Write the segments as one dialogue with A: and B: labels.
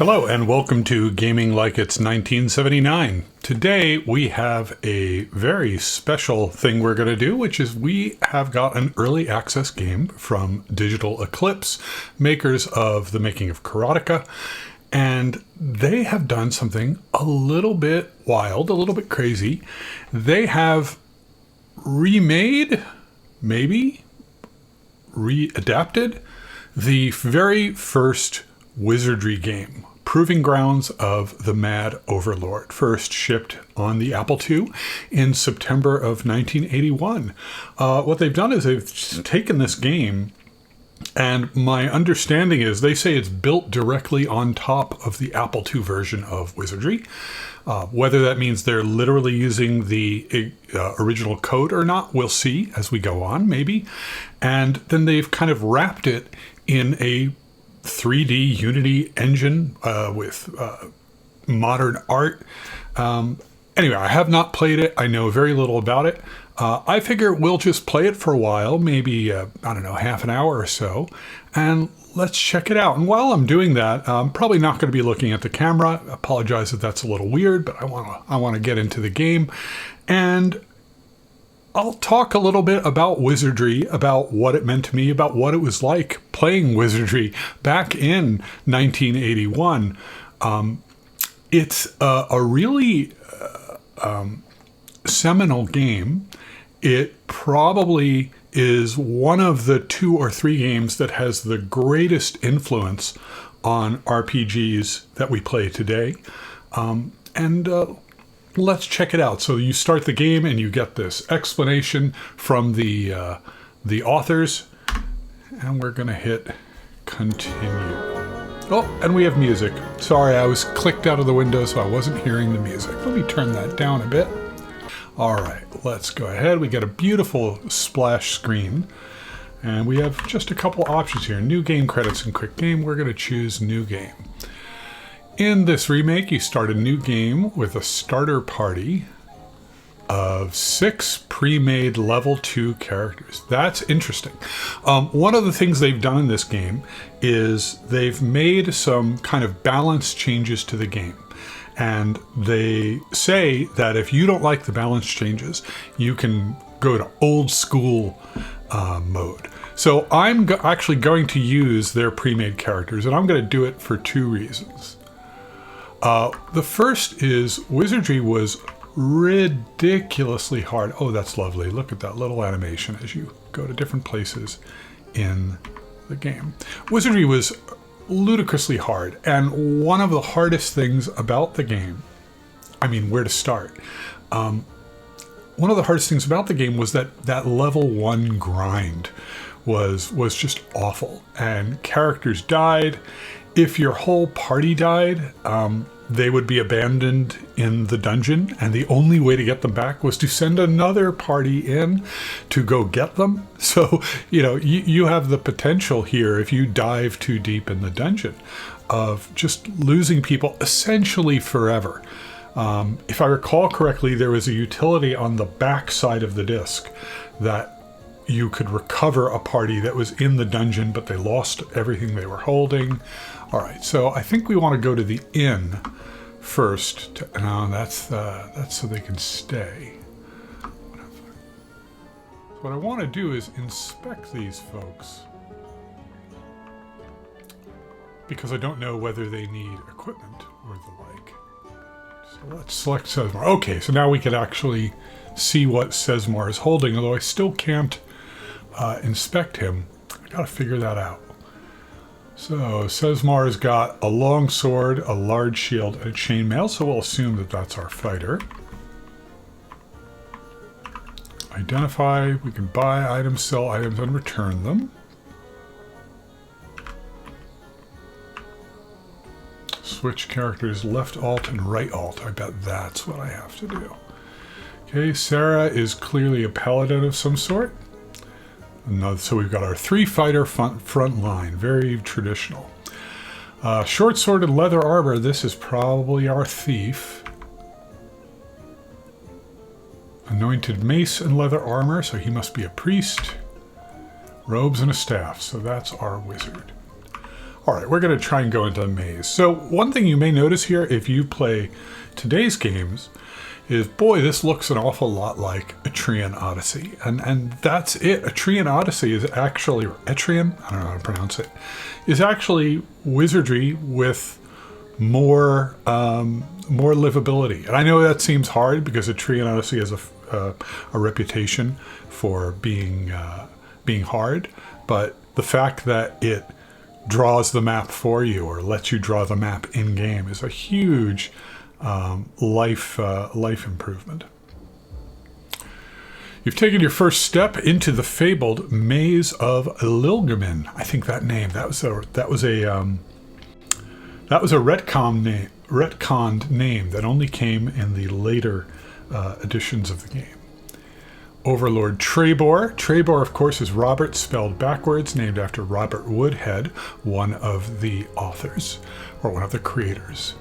A: Hello and welcome to Gaming Like It's 1979. Today we have a very special thing we're going to do, which is we have got an early access game from Digital Eclipse, makers of The Making of Karateka, and they have done something a little bit wild, a little bit crazy. They have remade, maybe readapted, the very first Wizardry game, Proving Grounds of the Mad Overlord, first shipped on the Apple II in September of 1981. What they've done is they've taken this game, and my understanding is they say it's built directly on top of the Apple II version of Wizardry. Whether that means they're literally using the original code or not, we'll see as we go on, maybe. And then they've kind of wrapped it in a 3D Unity engine with modern art. Anyway, I have not played it. I know very little about it. I figure we'll just play it for a while, maybe, I don't know, half an hour or so, and let's check it out. And while I'm doing that, I'm probably not going to be looking at the camera. I apologize if that's a little weird, but I want to get into the game. And I'll talk a little bit about Wizardry, about what it meant to me, about what it was like playing Wizardry back in 1981. It's a really seminal game. It probably is one of the 2 or 3 games that has the greatest influence on RPGs that we play today. Let's check it out. So you start the game and you get this explanation from the authors, and we're going to hit continue. Oh, and we have music. Sorry, I was clicked out of the window, so I wasn't hearing the music. Let me turn that down a bit. All right, let's go ahead. We get a beautiful splash screen, and we have just a couple options here. New game credits and quick game. We're going to choose new game. In this remake, you start a new game with a starter party of 6 pre-made level 2 characters. That's interesting. One of the things they've done in this game is they've made some kind of balance changes to the game. And they say that if you don't like the balance changes, you can go to old school mode. So I'm actually going to use their pre-made characters, and I'm going to do it for 2 reasons. The first is Wizardry was ridiculously hard. Oh, that's lovely. Look at that little animation as you go to different places in the game. Wizardry was ludicrously hard, and one of the hardest things about the game, I mean, where to start? One of the hardest things about the game was that level 1 grind was just awful, and characters died. If your whole party died, they would be abandoned in the dungeon, and the only way to get them back was to send another party in to go get them. So, you have the potential here, if you dive too deep in the dungeon, of just losing people essentially forever. If I recall correctly, there was a utility on the back side of the disc that you could recover a party that was in the dungeon, but they lost everything they were holding. All right, so I think we want to go to the inn first. That's so they can stay. What I want to do is inspect these folks, because I don't know whether they need equipment or the like. So let's select Sesmar. Okay, so now we can actually see what Sesmar is holding, although I still can't inspect him. I gotta figure that out. So Sesmar's got a long sword, a large shield, and a chainmail, so we'll assume that that's our fighter. Identify, we can buy items, sell items, and return them. Switch characters left alt and right alt. I bet that's what I have to do. Okay, Sarah is clearly a paladin of some sort. So we've got our 3-fighter front line, very traditional. Short-sworded leather armor, this is probably our thief. Anointed mace and leather armor, so he must be a priest. Robes and a staff, so that's our wizard. All right, we're going to try and go into the maze. So one thing you may notice here, if you play today's games, is, boy, this looks an awful lot like Etrian Odyssey. And that's it. Etrian Odyssey is actually, or Etrian, I don't know how to pronounce it, is actually wizardry with more livability. And I know that seems hard because Etrian Odyssey has a reputation for being hard, but the fact that it draws the map for you or lets you draw the map in game is a huge life improvement. You've taken your first step into the fabled Maze of Lilgamin. I think that name, that was a retconned name that only came in the later editions of the game. Overlord Trebor. Trebor, of course, is Robert spelled backwards, named after Robert Woodhead, one of the authors, or one of the creators.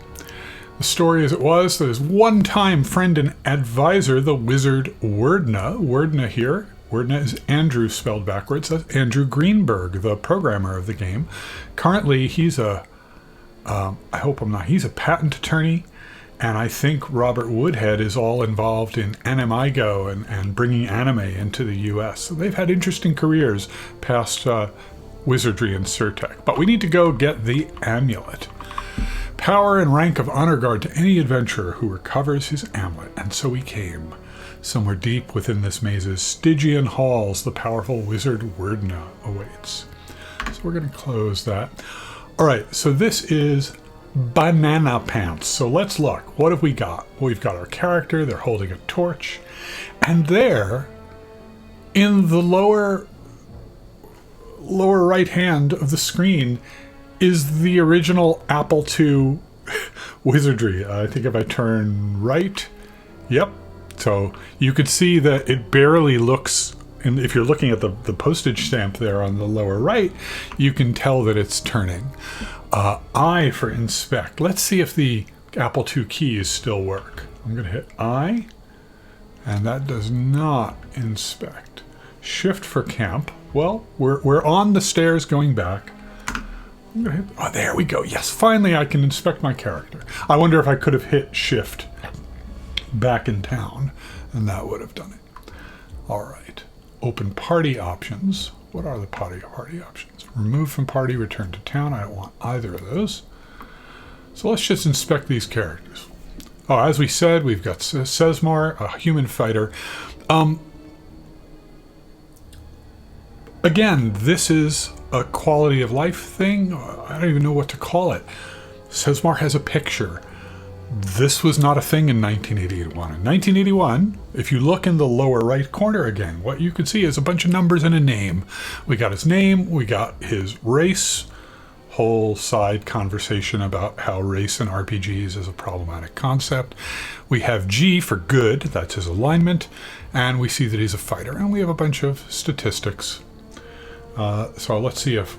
A: The story as it was, that his one-time friend and advisor, the wizard Werdna. Werdna here. Werdna is Andrew spelled backwards. That's Andrew Greenberg, the programmer of the game. Currently, he's he's a patent attorney, and I think Robert Woodhead is all involved in Animigo and bringing anime into the US. So they've had interesting careers past wizardry and Surtech. But we need to go get the amulet. Power and rank of honor guard to any adventurer who recovers his amulet. And so we came. Somewhere deep within this maze's Stygian halls, the powerful wizard Werdna awaits. So we're going to close that. All right, so this is Banana Pants. So let's look. What have we got? Well, we've got our character. They're holding a torch. And there, in the lower right hand of the screen, is the original Apple II Wizardry. I think if I turn right, yep. So you could see that it barely looks, and if you're looking at the postage stamp there on the lower right, you can tell that it's turning. I for inspect. Let's see if the Apple II keys still work. I'm going to hit I, and that does not inspect. Shift for camp. Well, we're on the stairs going back. I'm going to hit, oh, there we go. Yes, finally I can inspect my character. I wonder if I could have hit Shift back in town, and that would have done it. All right. Open party options. What are the party options? Remove from party, return to town. I don't want either of those. So let's just inspect these characters. Oh, as we said, we've got Sesmar, a human fighter. Again, this is a quality of life thing. I don't even know what to call it. Sesmar has a picture. This was not a thing in 1981. In 1981, if you look in the lower right corner again, what you can see is a bunch of numbers and a name. We got his name, we got his race, whole side conversation about how race in RPGs is a problematic concept. We have G for good, that's his alignment, and we see that he's a fighter. And we have a bunch of statistics. So let's see if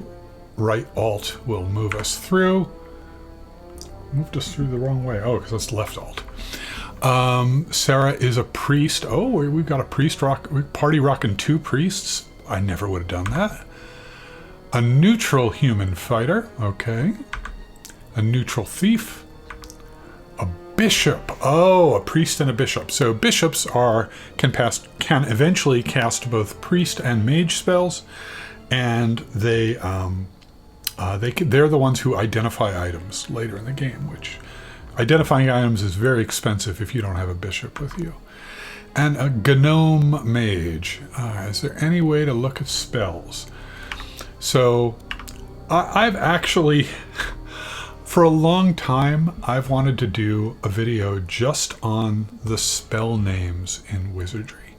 A: right alt will move us through. Moved us through the wrong way. Oh, because that's left alt. Sarah is a priest. Oh, we've got a priest party rocking 2 priests. I never would have done that. A neutral human fighter. Okay. A neutral thief. A bishop. Oh, a priest and a bishop. So bishops can eventually cast both priest and mage spells, and they're the ones who identify items later in the game, which identifying items is very expensive if you don't have a bishop with you. And a gnome mage. Is there any way to look at spells? So I've actually, for a long time, I've wanted to do a video just on the spell names in Wizardry.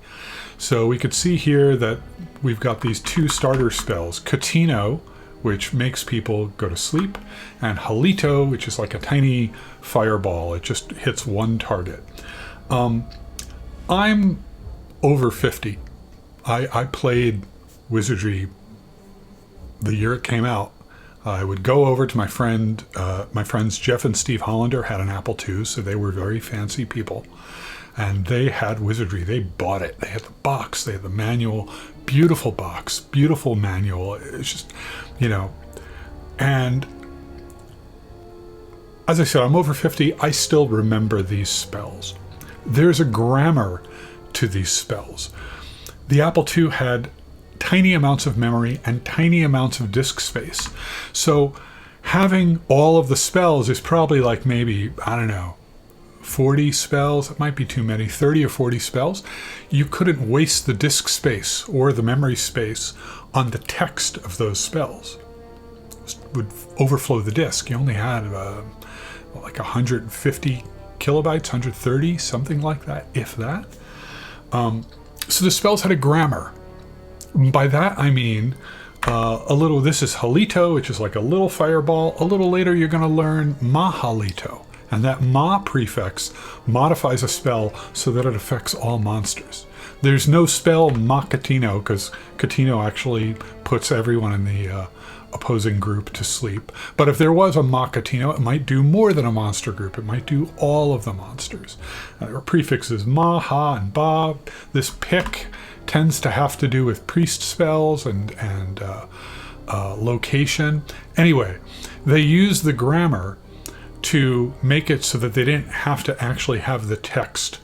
A: So we could see here that we've got these 2 starter spells. Catino, which makes people go to sleep, and Halito, which is like a tiny fireball. It just hits one target. I'm over 50. I played Wizardry the year it came out. I would go over to my friends Jeff and Steve Hollander had an Apple II, so they were very fancy people. And they had Wizardry. They bought it. They had the box. They had the manual. Beautiful box. Beautiful manual. It's just, and as I said, I'm over 50. I still remember these spells. There's a grammar to these spells. The Apple II had tiny amounts of memory and tiny amounts of disk space. So having all of the spells is probably like maybe, I don't know, 40 spells. It might be too many, 30 or 40 spells. You couldn't waste the disk space or the memory space on the text of those spells. It would overflow the disk. You only had like 150 kilobytes, 130, something like that, if that. So the spells had a grammar. By that I mean this is Halito, which is like a little fireball. A little later you're going to learn Mahalito. And that Ma prefix modifies a spell so that it affects all monsters. There's no spell Makatino, because Katino actually puts everyone in the opposing group to sleep. But if there was a Makatino, it might do more than a monster group. It might do all of the monsters. There are prefixes Ma, Ha, and Ba. This pick tends to have to do with priest spells and location. Anyway, they use the grammar to make it so that they didn't have to actually have the text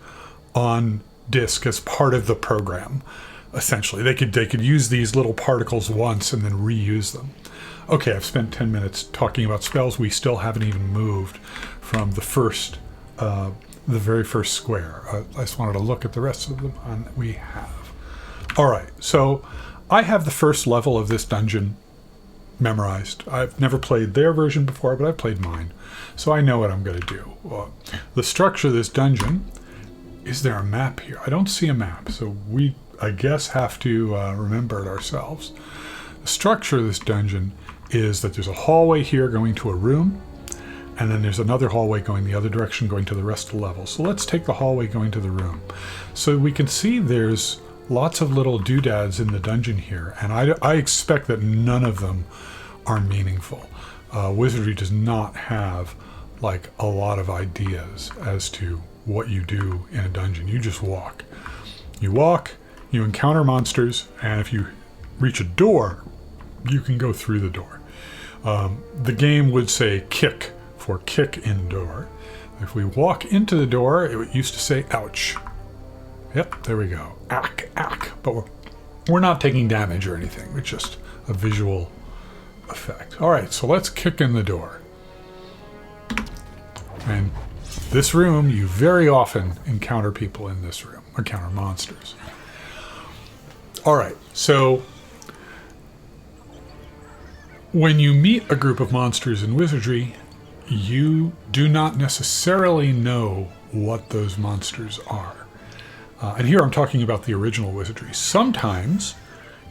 A: on disk as part of the program. Essentially, they could use these little particles once and then reuse them. Okay, I've spent 10 minutes talking about spells. We still haven't even moved from the very first square. I just wanted to look at the rest of them, and we have. All right, so I have the first level of this dungeon memorized. I've never played their version before, but I've played mine. So I know what I'm going to do. The structure of this dungeon, is there a map here? I don't see a map, so we, I guess, have to remember it ourselves. The structure of this dungeon is that there's a hallway here going to a room, and then there's another hallway going the other direction going to the rest of the level. So let's take the hallway going to the room. So we can see there's lots of little doodads in the dungeon here, and I expect that none of them are meaningful. Wizardry does not have like a lot of ideas as to what you do in a dungeon. You just walk. You walk, you encounter monsters, and if you reach a door, you can go through the door. The game would say kick for kick in door. If we walk into the door, it used to say ouch. Yep, there we go. Ack, ack. But we're not taking damage or anything. It's just a visual effect. All right, so let's kick in the door. And this room, you very often encounter people in this room, encounter monsters. All right, so when you meet a group of monsters in Wizardry, you do not necessarily know what those monsters are. And here I'm talking about the original Wizardry. Sometimes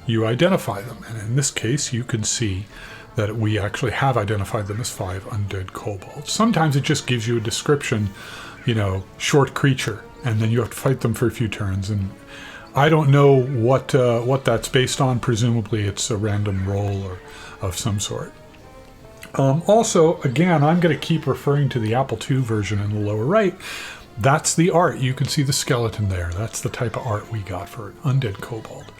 A: you identify them, and in this case you can see that we actually have identified them as 5 undead kobolds. Sometimes it just gives you a description, short creature, and then you have to fight them for a few turns. And I don't know what that's based on. Presumably it's a random roll or of some sort. Also, again, I'm going to keep referring to the Apple II version in the lower right. That's the art. You can see the skeleton there. That's the type of art we got for an undead kobold.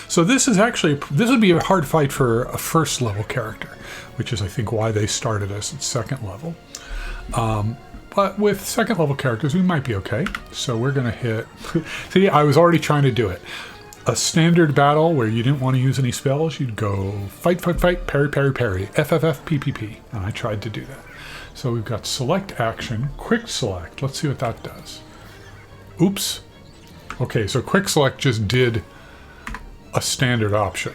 A: So this would be a hard fight for a first level character, which is I think why they started us at second level. But with second level characters, we might be okay. So we're going to hit... See, I was already trying to do it. A standard battle where you didn't want to use any spells, you'd go fight, fight, fight, parry, parry, parry, FFF, PPP. And I tried to do that. So we've got select action, quick select. Let's see what that does. Oops. Okay, so quick select just did a standard option,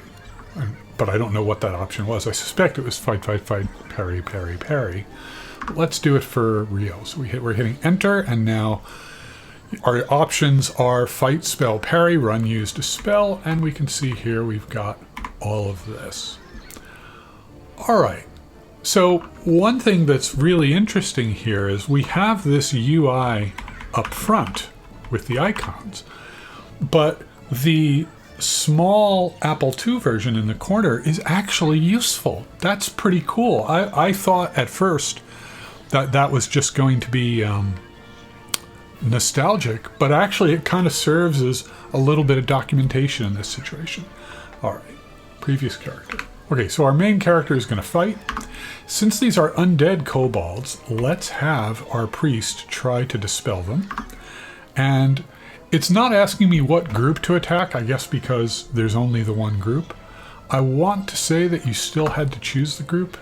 A: but I don't know what that option was. I suspect it was fight, fight, fight, parry, parry, parry. But let's do it for real. So we're hitting enter, and now our options are fight, spell, parry, run, use to spell, and we can see here we've got all of this. All right. So one thing that's really interesting here is we have this UI up front with the icons, but the small Apple II version in the corner is actually useful. That's pretty cool. I thought at first that was just going to be nostalgic, but actually it kind of serves as a little bit of documentation in this situation. All right, previous character. Okay, so our main character is going to fight. Since these are undead kobolds, let's have our priest try to dispel them. And it's not asking me what group to attack, I guess because there's only the one group. I want to say that you still had to choose the group.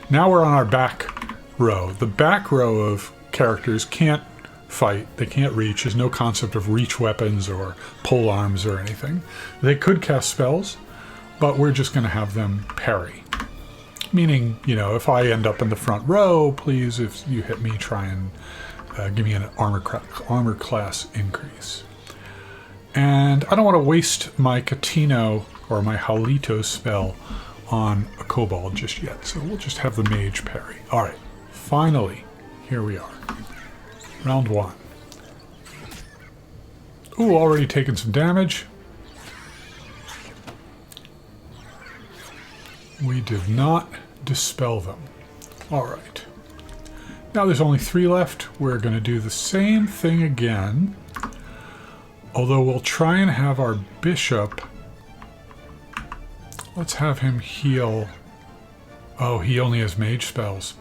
A: Now we're on our back row. The back row of characters can't fight. They can't reach. There's no concept of reach weapons or pole arms or anything. They could cast spells, but we're just going to have them parry. Meaning, you know, if I end up in the front row, please, if you hit me, try and give me an armor class increase. And I don't want to waste my Catino or my Halito spell on a kobold just yet, so we'll just have the mage parry. All right, finally, here we are. Round 1. Ooh, already taken some damage. We did not dispel them. All right. Now there's only 3 left. We're going to do the same thing again. Although we'll try and have our bishop. Let's have him heal. Oh, he only has mage spells.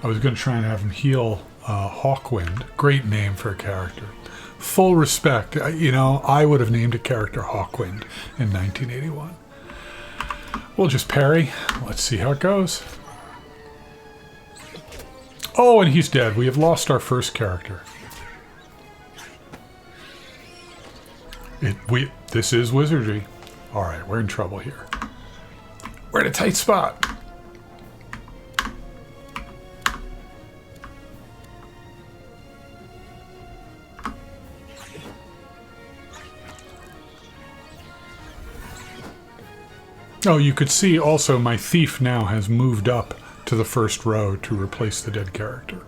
A: I was going to try and have him heal Hawkwind. Great name for a character. Full respect. You know, I would have named a character Hawkwind in 1981. We'll just parry. Let's see how it goes. Oh, and he's dead. We have lost our first character. This is Wizardry. All right, we're in trouble here. We're in a tight spot. Oh, you could see also my thief now has moved up to the first row to replace the dead character.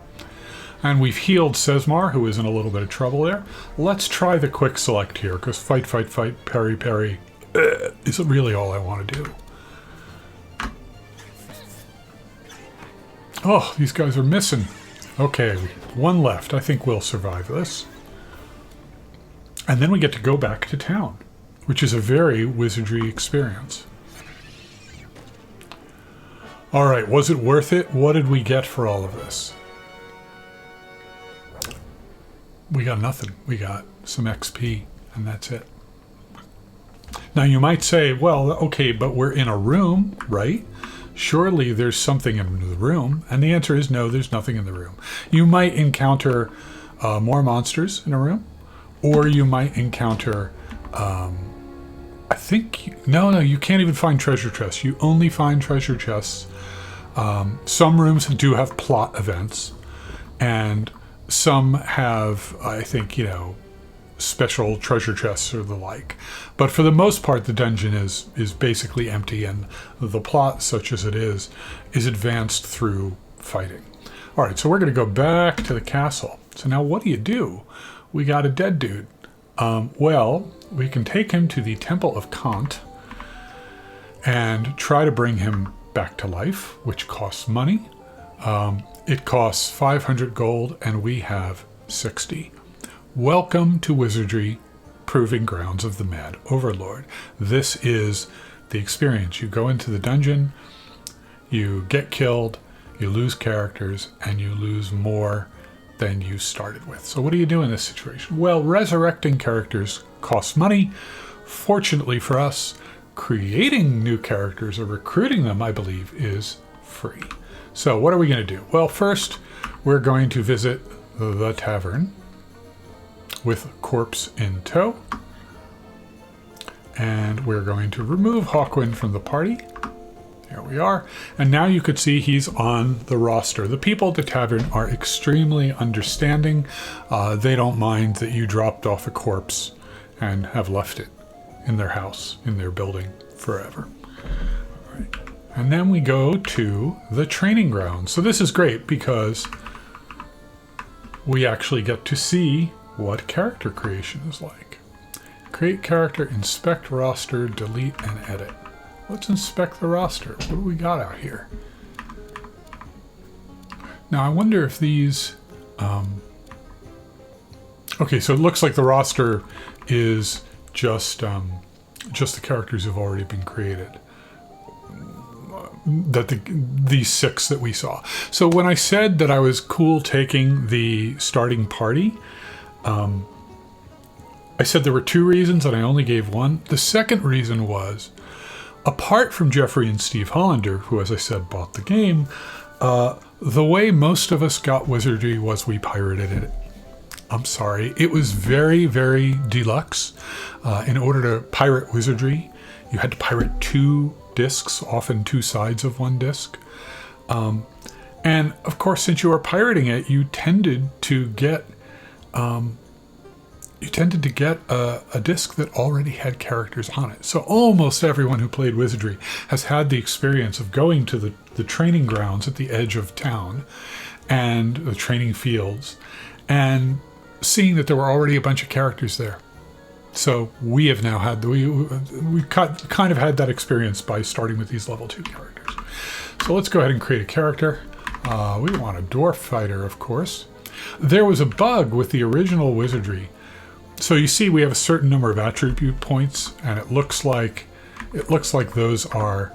A: And we've healed Sesmar, who is in a little bit of trouble there. Let's try the quick select here, because fight, fight, fight, parry, parry is really all I want to do. Oh, these guys are missing. Okay, 1 left. I think we'll survive this. And then we get to go back to town, which is a very wizardry experience. All right, was it worth it? What did we get for all of this? We got nothing. We got some XP, and that's it. Now you might say, well, okay, but we're in a room, right? Surely there's something in the room. And the answer is no, there's nothing in the room. You might encounter more monsters in a room, or you might encounter, I think, no, you can't even find treasure chests. You only find treasure chests. Some rooms do have plot events, and some have, I think, you know, special treasure chests or the like. But for the most part, the dungeon is basically empty, and the plot, such as it is advanced through fighting. All right, so we're going to go back to the castle. So now what do? We got a dead dude. Well, we can take him to the Temple of Kant and try to bring him back to life, which costs money. It costs 500 gold, and we have 60. Welcome to Wizardry, Proving Grounds of the Mad Overlord. This is the experience. You go into the dungeon, you get killed, you lose characters, and you lose more than you started with. So what do you do in this situation? Well, resurrecting characters costs money. Fortunately for us, creating new characters or recruiting them, I believe, is free. So what are we going to do? Well, first, we're going to visit the tavern with a corpse in tow. And we're going to remove Hawkwind from the party. There we are. And now you could see he's on the roster. The people at the tavern are extremely understanding. They don't mind that you dropped off a corpse and have left it in their house, in their building forever. All right. And then we go to the training grounds. So this is great because we actually get to see what character creation is like. Create character, inspect roster, delete, and edit. Let's inspect the roster. What do we got out here? Now I wonder if these... okay, so it looks like the roster is just the characters who've already been created. these 6 that we saw. So when I said that I was cool taking the starting party, I said there were 2 reasons and I only gave 1. The second reason was, apart from Jeffrey and Steve Hollander, who, as I said, bought the game, the way most of us got Wizardry was we pirated it. I'm sorry. It was very, very deluxe. In order to pirate Wizardry, you had to pirate 2 discs, often 2 sides of 1 disc. And of course, since you were pirating it, you tended to get a disc that already had characters on it. So almost everyone who played Wizardry has had the experience of going to the training grounds at the edge of town and the training fields and seeing that there were already a bunch of characters there. So we have now had, we kind of had that experience by starting with these level 2 characters. So let's go ahead and create a character. We want a dwarf fighter, of course. There was a bug with the original Wizardry. So you see we have a certain number of attribute points, and it looks like those are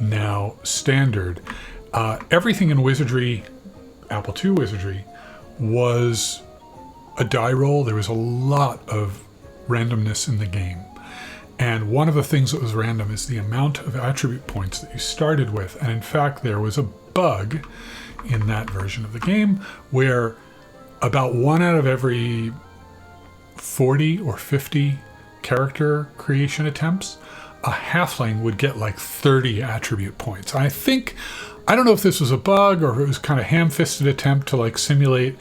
A: now standard. Everything in Wizardry, Apple II Wizardry, was a die roll. There was a lot of randomness in the game. And one of the things that was random is the amount of attribute points that you started with. And in fact, there was a bug in that version of the game where about 1 out of every 40 or 50 character creation attempts, a halfling would get like 30 attribute points. I don't know if this was a bug or if it was kind of ham-fisted attempt to like simulate,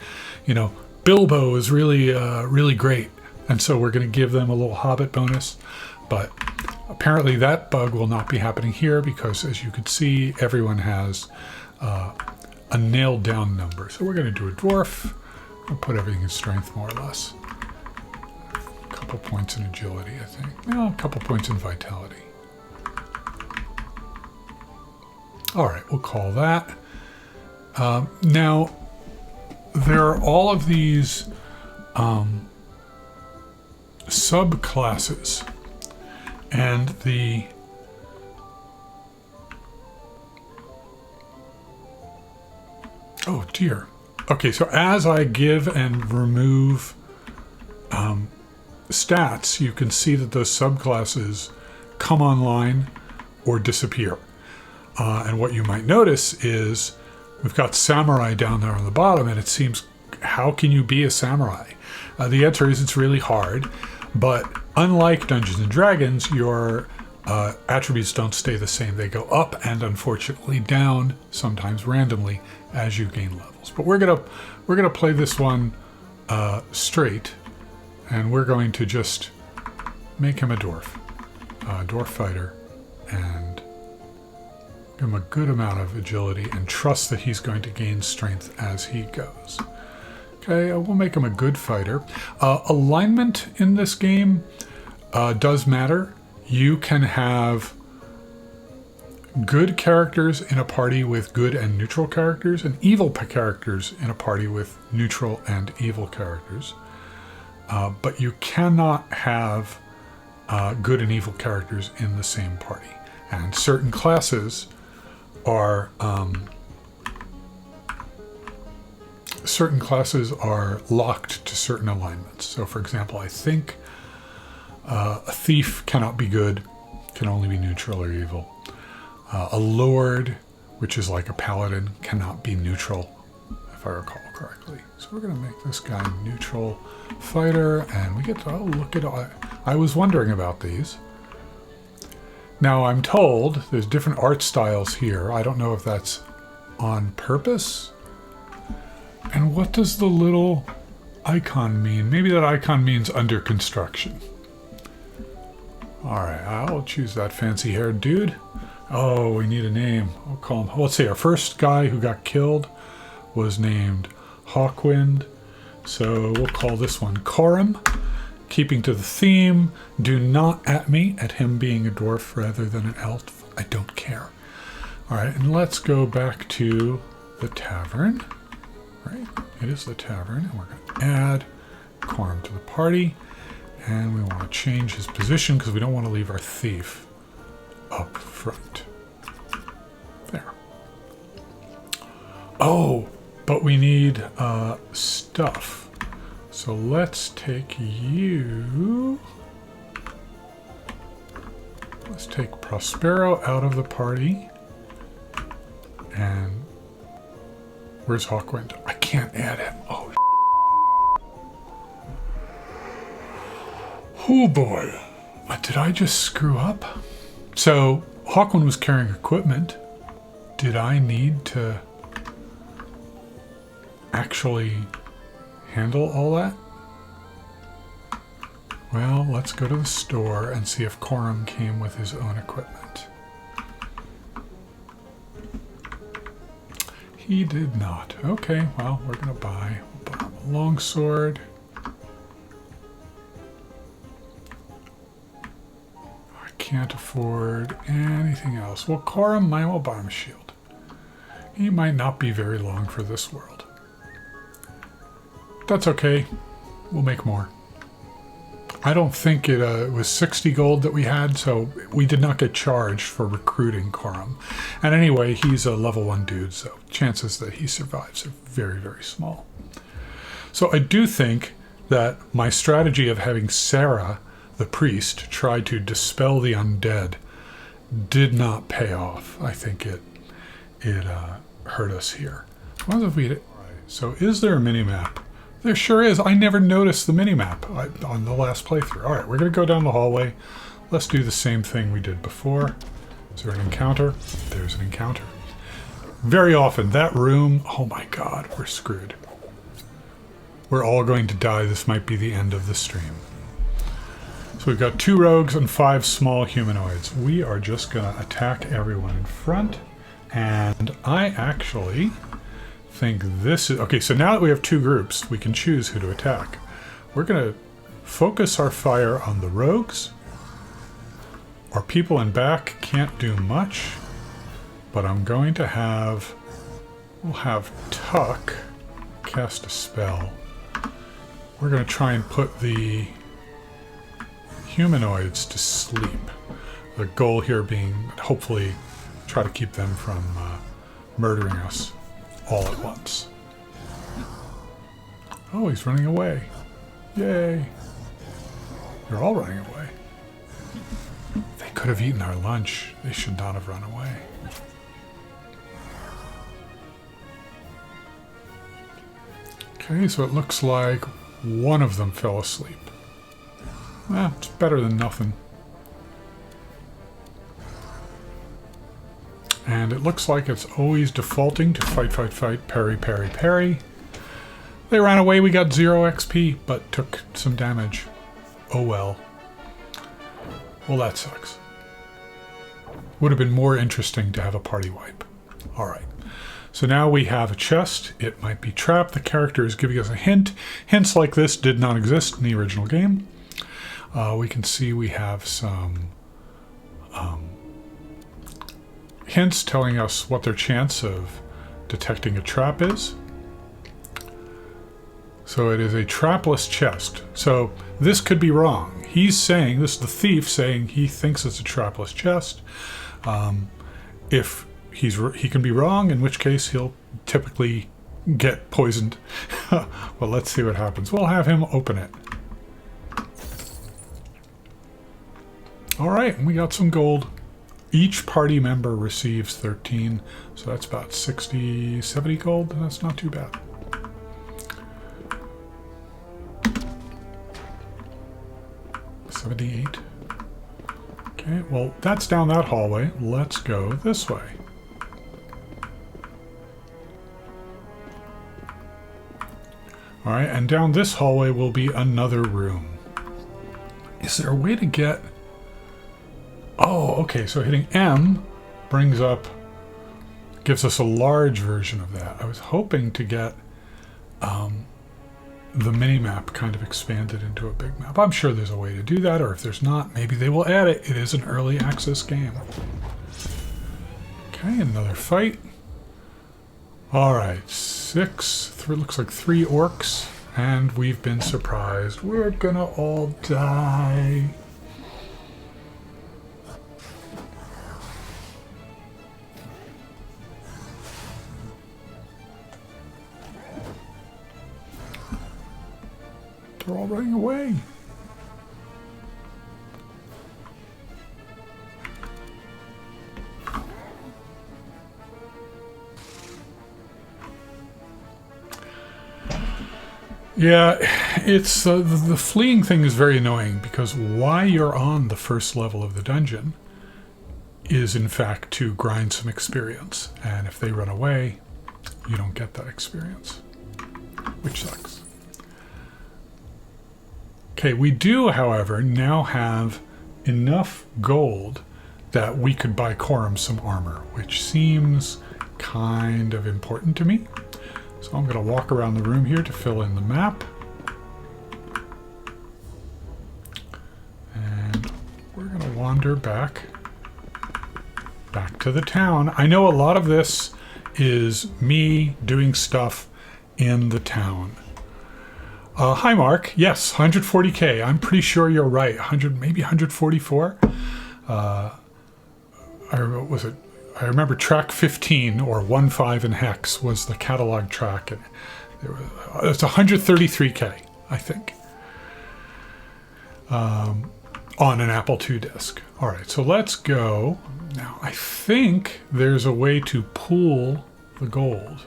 A: Bilbo is really, really great. And so we're going to give them a little Hobbit bonus. But apparently that bug will not be happening here because, as you can see, everyone has a nailed down number. So we're going to do a dwarf. I'll put everything in strength more or less. A couple points in agility, I think. A couple points in vitality. All right, we'll call that. Now, there are all of these subclasses, and oh dear. Okay, so as I give and remove stats, you can see that those subclasses come online or disappear. And what you might notice is we've got samurai down there on the bottom, and it seems, how can you be a samurai? The answer is it's really hard, but unlike Dungeons and Dragons, your attributes don't stay the same. They go up and unfortunately down, sometimes randomly, as you gain levels. But we're gonna play this one straight, and we're going to just make him a dwarf fighter, and give him a good amount of agility and trust that he's going to gain strength as he goes. Okay, we'll make him a good fighter. Alignment in this game does matter. You can have good characters in a party with good and neutral characters, and evil characters in a party with neutral and evil characters. But you cannot have good and evil characters in the same party. And certain classes are locked to certain alignments. So, for example, I think a thief cannot be good, can only be neutral or evil. A lord, which is like a paladin, cannot be neutral, if I recall correctly. So we're going to make this guy neutral fighter, and we get to, oh, look at all. I was wondering about these. Now I'm told there's different art styles here. I don't know if that's on purpose. And what does the little icon mean? Maybe that icon means under construction. All right, I'll choose that fancy-haired dude. Oh, we need a name. I'll call him. Let's see. Our first guy who got killed was named Hawkwind. So we'll call this one Corum. Keeping to the theme, do not at me at him being a dwarf rather than an elf. I don't care. All right, and let's go back to the tavern. Right, it is the tavern, and we're going to add Corum to the party. And we want to change his position because we don't want to leave our thief up front. Oh, but we need stuff. So let's take you. Let's take Prospero out of the party. And where's Hawkwind? I can't add him. Oh, oh boy. Did I just screw up? So Hawkwind was carrying equipment. Did I need to actually handle all that? Well, let's go to the store and see if Corum came with his own equipment. He did not. Okay, well, we're going to buy a longsword. I can't afford anything else. Well, Corum might well buy him a shield. He might not be very long for this world. That's okay. We'll make more. I don't think it was 60 gold that we had, so we did not get charged for recruiting Corum. And anyway, he's a level 1 dude, so chances that he survives are very, very small. So I do think that my strategy of having Sarah, the priest, try to dispel the undead did not pay off. I think it hurt us here. What if we... So is there a mini-map? There sure is. I never noticed the mini-map on the last playthrough. All right, we're going to go down the hallway. Let's do the same thing we did before. Is there an encounter? There's an encounter. Very often, that room... Oh my god, we're screwed. We're all going to die. This might be the end of the stream. So we've got 2 rogues and 5 small humanoids. We are just going to attack everyone in front. And I actually... think this is okay. So now that we have 2 groups, we can choose who to attack. We're going to focus our fire on the rogues. Our people in back can't do much, but I'm going to have... We'll have Tuck cast a spell. We're going to try and put the humanoids to sleep. The goal here being hopefully try to keep them from murdering us all at once. Oh, he's running away. Yay. They're all running away. They could have eaten our lunch. They should not have run away. Okay, so it looks like one of them fell asleep. Well, it's better than nothing. And it looks like it's always defaulting to fight, fight, fight, parry, parry, parry. They ran away, we got 0 XP, but took some damage. Oh well. Well, that sucks. Would have been more interesting to have a party wipe. Alright. So now we have a chest. It might be trapped. The character is giving us a hint. Hints like this did not exist in the original game. We can see we have some... hints telling us what their chance of detecting a trap is. So it is a trapless chest. So this could be wrong. He's saying, this is the thief saying he thinks it's a trapless chest. If he can be wrong, in which case he'll typically get poisoned. Well, let's see what happens. We'll have him open it. All right, and we got some gold. Each party member receives 13, so that's about 60, 70 gold, and that's not too bad. $78. Okay, well, that's down that hallway. Let's go this way. All right, and down this hallway will be another room. Is there a way to get... Oh, okay, so hitting M brings up, gives us a large version of that. I was hoping to get the mini-map kind of expanded into a big map. I'm sure there's a way to do that, or if there's not, maybe they will add it. It is an early access game. Okay, another fight. All right, looks like 3 orcs, and we've been surprised. We're gonna all die. They're all running away. Yeah, it's the fleeing thing is very annoying because why you're on the first level of the dungeon is in fact to grind some experience, and if they run away, you don't get that experience, which sucks. Okay, we do, however, now have enough gold that we could buy Corum some armor, which seems kind of important to me. So I'm going to walk around the room here to fill in the map. And we're going to wander back to the town. I know a lot of this is me doing stuff in the town. Hi, Mark. Yes, 140K. I'm pretty sure you're right. 100, maybe 144. What was it? I remember track 15 or 15 in Hex was the catalog track, and it's 133K, I think, on an Apple II disc. All right, so let's go. Now, I think there's a way to pool the gold.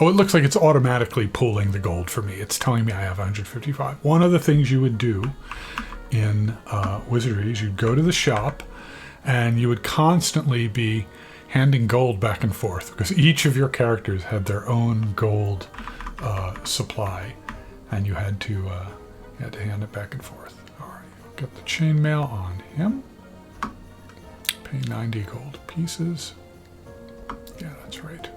A: Oh, it looks like it's automatically pooling the gold for me. It's telling me I have 155. One of the things you would do in Wizardry is you'd go to the shop, and you would constantly be handing gold back and forth because each of your characters had their own gold supply, and you had to hand it back and forth. All right, I'll get the chainmail on him. Pay 90 gold pieces. Yeah, that's right.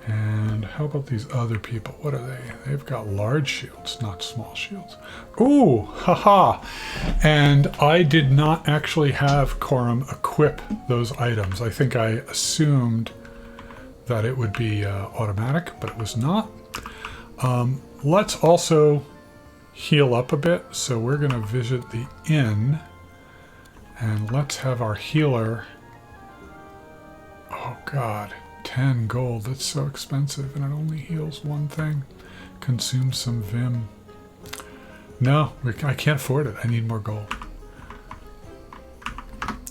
A: And how about these other people? What are they? They've got large shields, not small shields. Ooh, haha. And I did not actually have Corum equip those items. I think I assumed that it would be automatic, but it was not. Let's also heal up a bit. So we're going to visit the inn. And let's have our healer. Oh, God. 10 gold, that's so expensive, and it only heals one thing. Consume some Vim. No, I can't afford it. I need more gold.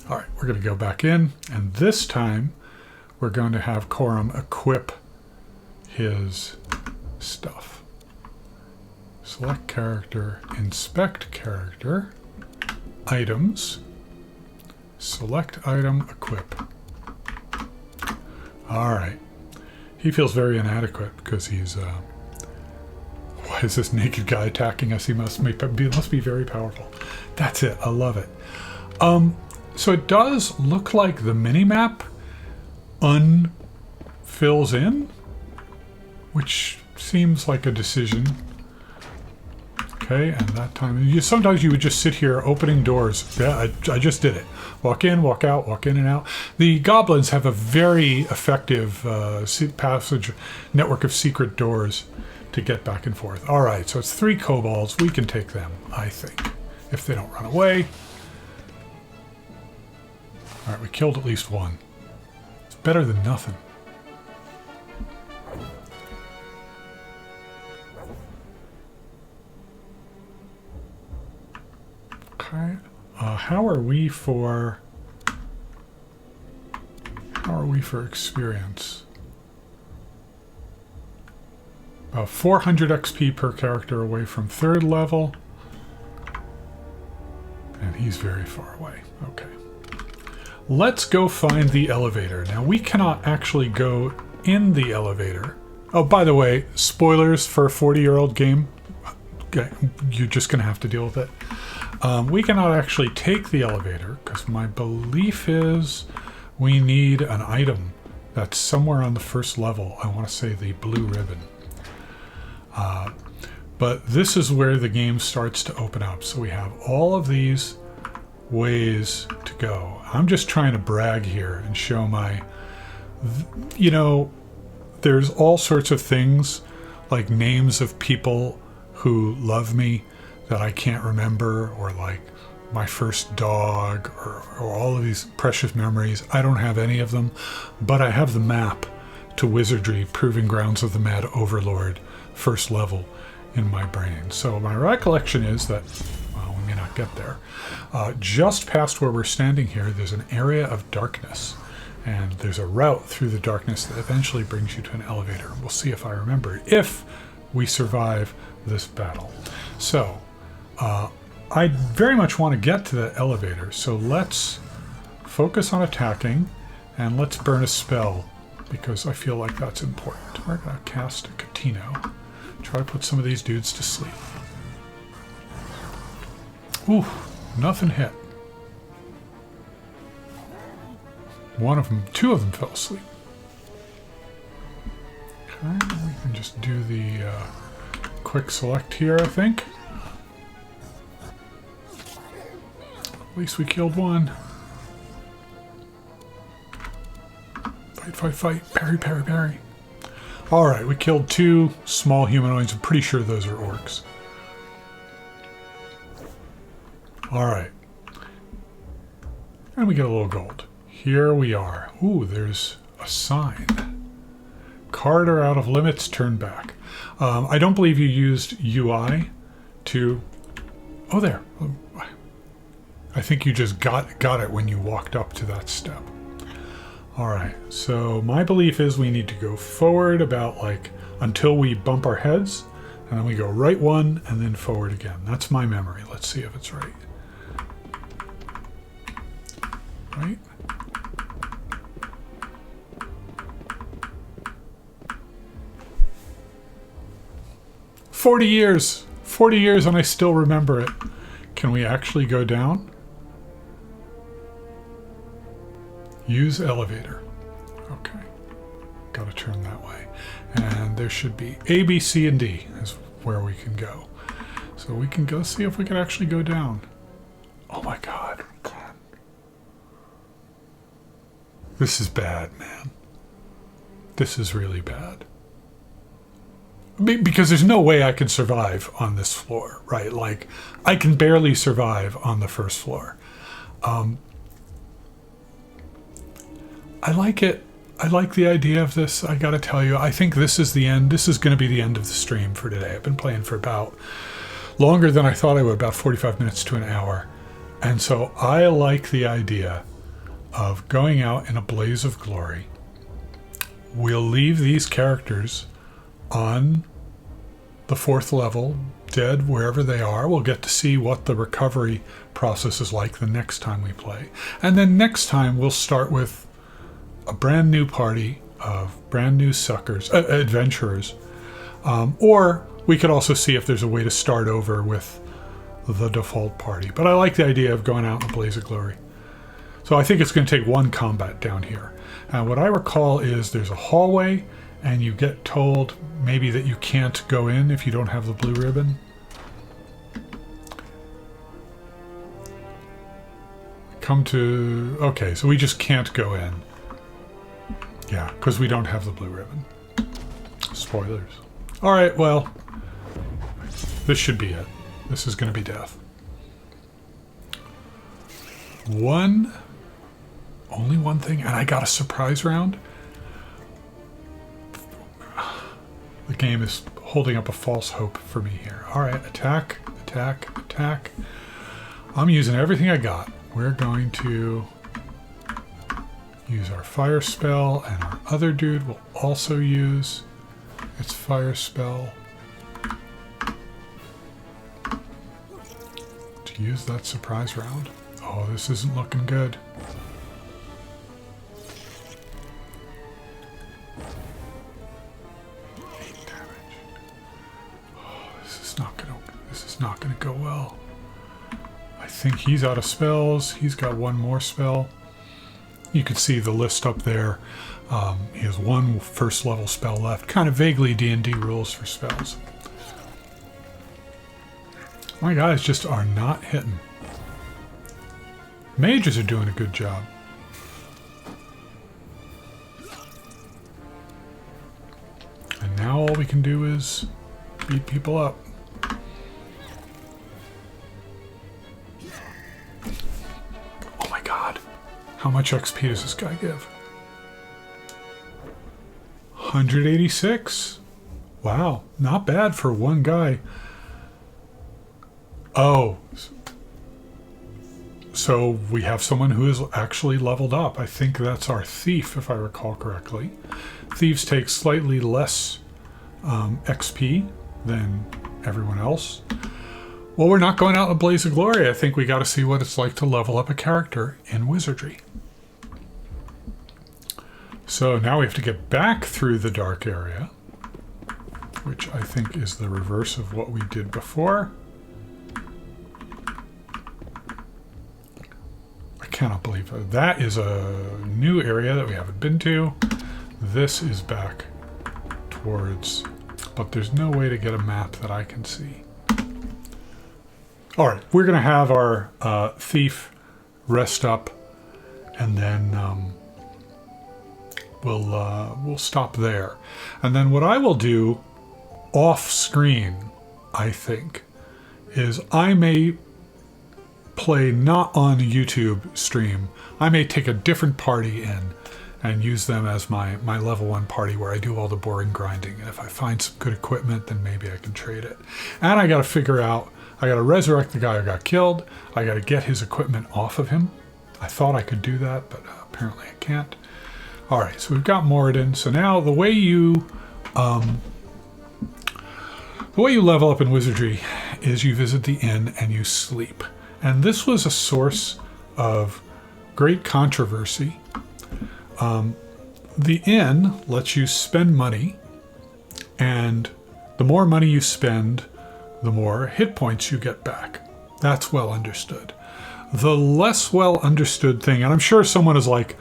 A: All right, we're going to go back in, and this time we're going to have Corum equip his stuff. Select character, inspect character, items, select item, equip. All right. He feels very inadequate because he's... why is this naked guy attacking us? He must be very powerful. That's it. I love it. So it does look like the mini-map unfills in, which seems like a decision. Okay, and that time... sometimes you would just sit here opening doors. Yeah, I just did it. Walk in, walk out, walk in and out. The goblins have a very effective passage network of secret doors to get back and forth. All right, so it's 3 kobolds. We can take them, I think, if they don't run away. All right, we killed at least one. It's better than nothing. Okay. How are we for experience? 400 XP per character away from 3rd level. And he's very far away. Okay. Let's go find the elevator. Now, we cannot actually go in the elevator. Oh, by the way, spoilers for a 40-year-old game. Okay, you're just going to have to deal with it. We cannot actually take the elevator because my belief is we need an item that's somewhere on the 1st level. I want to say the blue ribbon. But this is where the game starts to open up. So we have all of these ways to go. I'm just trying to brag here and show my, you know, there's all sorts of things like names of people who love me that I can't remember, or like my first dog, or all of these precious memories. I don't have any of them, but I have the map to Wizardry, Proving Grounds of the Mad Overlord, 1st level. in my brain. So my recollection is that, well, we may not get there. Just past where we're standing here, there's an area of darkness. And there's a route through the darkness that eventually brings you to an elevator. We'll see if I remember it, if we survive this battle. So, I very much want to get to the elevator. So let's focus on attacking, and let's burn a spell, because I feel like that's important. We're going to cast a Catino. Try to put some of these dudes to sleep. Ooh, nothing hit. Two of them fell asleep. Okay, we can just do the quick select here, I think. At least we killed one. Fight, fight, fight. Parry, parry, parry. Alright, we killed 2 small humanoids. I'm pretty sure those are orcs. Alright. And we get a little gold. Here we are. Ooh, there's a sign. Corridor out of limits, turn back. I don't believe you used UI to... Oh, there. I think you just got it when you walked up to that step. Alright, so my belief is we need to go forward about, like, until we bump our heads, and then we go right 1 and then forward again. That's my memory. Let's see if it's right. Right? 40 years! 40 years and I still remember it. Can we actually go down? Use elevator. Okay. Gotta turn that way. And there should be A, B, C, and D is where we can go. So we can go see if we can actually go down. Oh my god, we can. This is bad, man. This is really bad. Because there's no way I can survive on this floor, right? Like, I can barely survive on the first floor. I like it. I like the idea of this, I gotta tell you. I think this is the end. This is going to be the end of the stream for today. I've been playing for about longer than I thought I would, about 45 minutes to an hour. And so I like the idea of going out in a blaze of glory. We'll leave these characters on the 4th level, dead wherever they are. We'll get to see what the recovery process is like the next time we play. And then next time we'll start with a brand new party of brand new suckers, adventurers. Or we could also see if there's a way to start over with the default party. But I like the idea of going out in a blaze of glory. So I think it's going to take 1 combat down here. And what I recall is there's a hallway, and you get told maybe that you can't go in if you don't have the blue ribbon. Come to... Okay, so we just can't go in. Yeah, because we don't have the blue ribbon. Spoilers. Alright, well, this should be it. This is going to be death. Only one thing, and I got a surprise round. The game is holding up a false hope for me here. Alright, attack, attack, attack. I'm using everything I got. We're going to use our fire spell, and our other dude will also use its fire spell to use that surprise round. Oh, this isn't looking good. This is not gonna go well. I think he's out of spells. He's got 1 more spell. You can see the list up there. He has 1 first level spell left. Kind of vaguely D&D rules for spells. My guys just are not hitting. Mages are doing a good job. And now all we can do is beat people up. Oh my god. How much XP does this guy give? 186. Wow, not bad for one guy. Oh, so we have someone who is actually leveled up. I think that's our thief, if I recall correctly. Thieves take slightly less XP than everyone else. Well, we're not going out in a blaze of glory. I think we got to see what it's like to level up a character in Wizardry. So now we have to get back through the dark area, which I think is the reverse of what we did before. I cannot believe it. That is a new area that we haven't been to. This is back towards, but there's no way to get a map that I can see. All right, we're going to have our thief rest up, and then we'll stop there. And then what I will do off screen, I think, is I may play not on a YouTube stream. I may take a different party in and use them as my level 1 party where I do all the boring grinding. And if I find some good equipment, then maybe I can trade it. And I got to figure out, I got to resurrect the guy who got killed. I got to get his equipment off of him. I thought I could do that, but apparently I can't. All right, so we've got Moradin. So now the way you level up in Wizardry is you visit the inn and you sleep. And this was a source of great controversy. The inn lets you spend money, and the more money you spend, the more hit points you get back. That's well understood. The less well understood thing, and I'm sure someone has like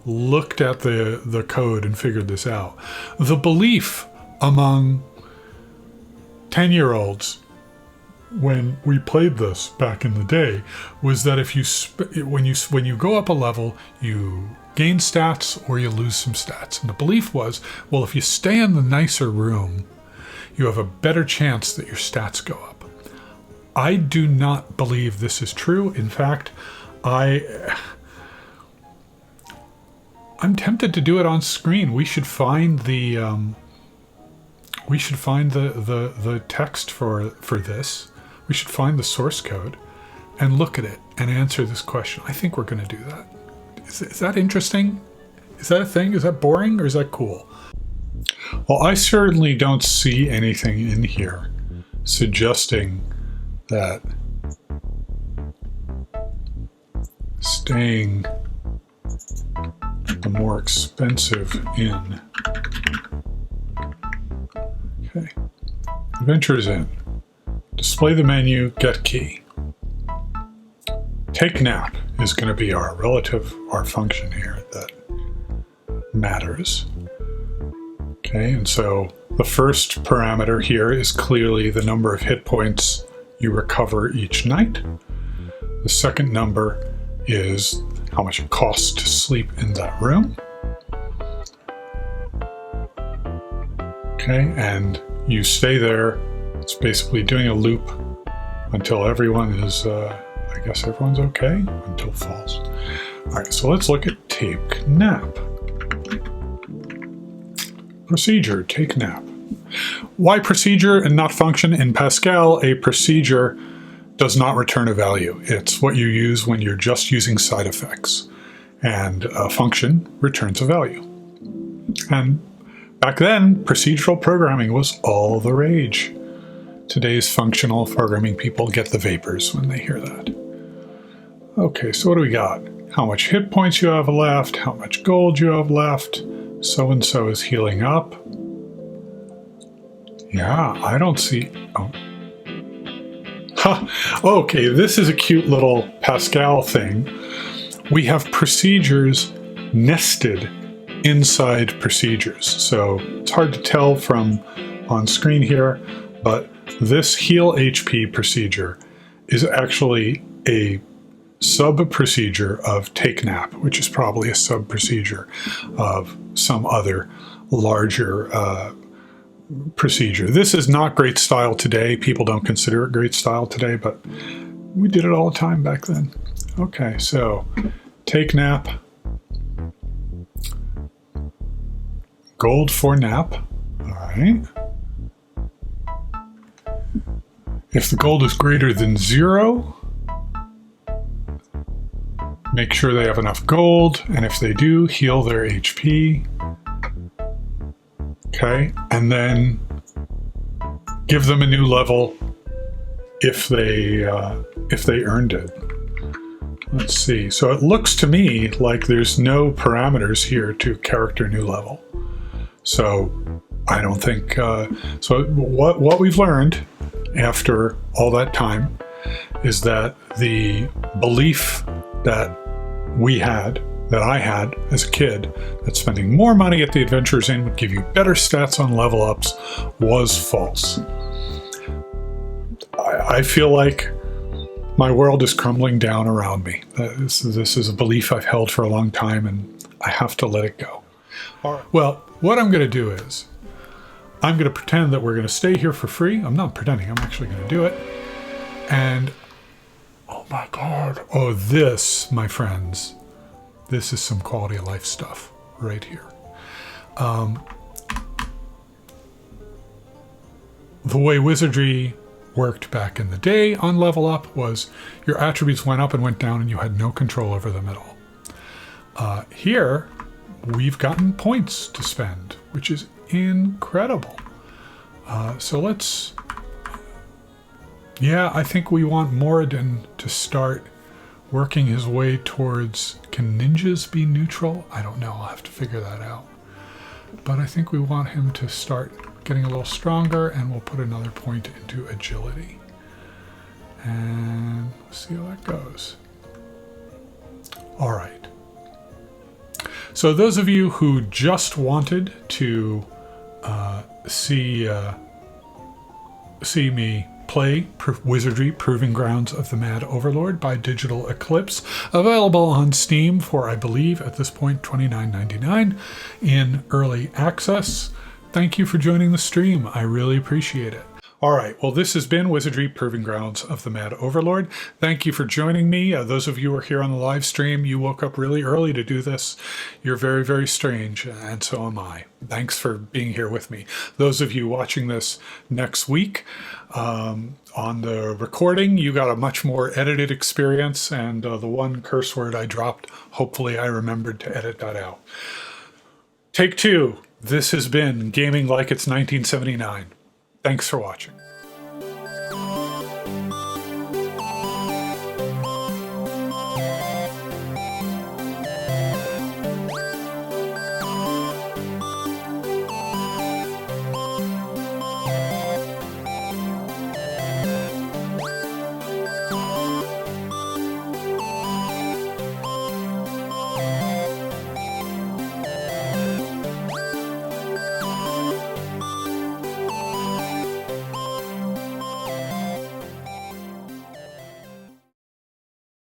A: looked at the code and figured this out. The belief among 10-year-olds when we played this back in the day was that if you when you go up a level, you gain stats or you lose some stats. And the belief was, well, if you stay in the nicer room, you have a better chance that your stats go up. I do not believe this is true. In fact, I'm tempted to do it on screen. We should find the text for this. We should find the source code and look at it and answer this question. I think we're going to do that. Is that interesting? Is that a thing? Is that boring or is that cool? Well, I certainly don't see anything in here suggesting that staying the more expensive inn. Okay. Adventures Inn. Display the menu, get key. Take nap is going to be our function here that matters. Okay, and so the first parameter here is clearly the number of hit points you recover each night. The second number is how much it costs to sleep in that room. Okay, and you stay there. It's basically doing a loop until everyone is, I guess everyone's okay, until falls. All right, so let's look at take nap. Procedure, take nap. Why procedure and not function? In Pascal, a procedure does not return a value. It's what you use when you're just using side effects. And a function returns a value. And back then, procedural programming was all the rage. Today's functional programming people get the vapors when they hear that. Okay, so what do we got? How much hit points you have left, how much gold you have left. So-and-so is healing up. Yeah, I don't see... Oh. Ha! Okay, this is a cute little Pascal thing. We have procedures nested inside procedures. So it's hard to tell from on screen here, but this heal HP procedure is actually a sub-procedure of take nap, which is probably a sub-procedure of some other larger procedure. This is not great style today. People don't consider it great style today, but we did it all the time back then. Okay, so take nap. Gold for nap. All right. If the gold is greater than 0, make sure they have enough gold, and if they do, heal their HP. Okay, and then give them a new level if they earned it. Let's see. So it looks to me like there's no parameters here to character new level. So I don't think so. What we've learned after all that time is that the belief that I had as a kid, that spending more money at the Adventurers Inn would give you better stats on level ups, was false. I feel like my world is crumbling down around me. This is a belief I've held for a long time, and I have to let it go. All right. Well, what I'm going to do is I'm going to pretend that we're going to stay here for free. I'm not pretending. I'm actually going to do it. And oh my God. Oh, this, my friends, this is some quality of life stuff right here. The way Wizardry worked back in the day on Level Up was your attributes went up and went down and you had no control over them at all. Here, we've gotten points to spend, which is incredible. So let's... Yeah, I think we want Moradin to start working his way towards... Can ninjas be neutral? I don't know. I'll have to figure that out. But I think we want him to start getting a little stronger, and we'll put another point into agility. And let's see how that goes. All right. So those of you who just wanted to see me play Wizardry Proving Grounds of the Mad Overlord by Digital Eclipse, available on Steam for, I believe, at this point, $29.99 in early access. Thank you for joining the stream. I really appreciate it. All right, well, this has been Wizardry Proving Grounds of the Mad Overlord. Thank you for joining me. Those of you who are here on the live stream, you woke up really early to do this. You're very, very strange, and so am I. Thanks for being here with me. Those of you watching this next week, on the recording, you got a much more edited experience, and the one curse word I dropped, hopefully I remembered to edit that out. Take two. This has been Gaming Like It's 1979. Thanks for watching.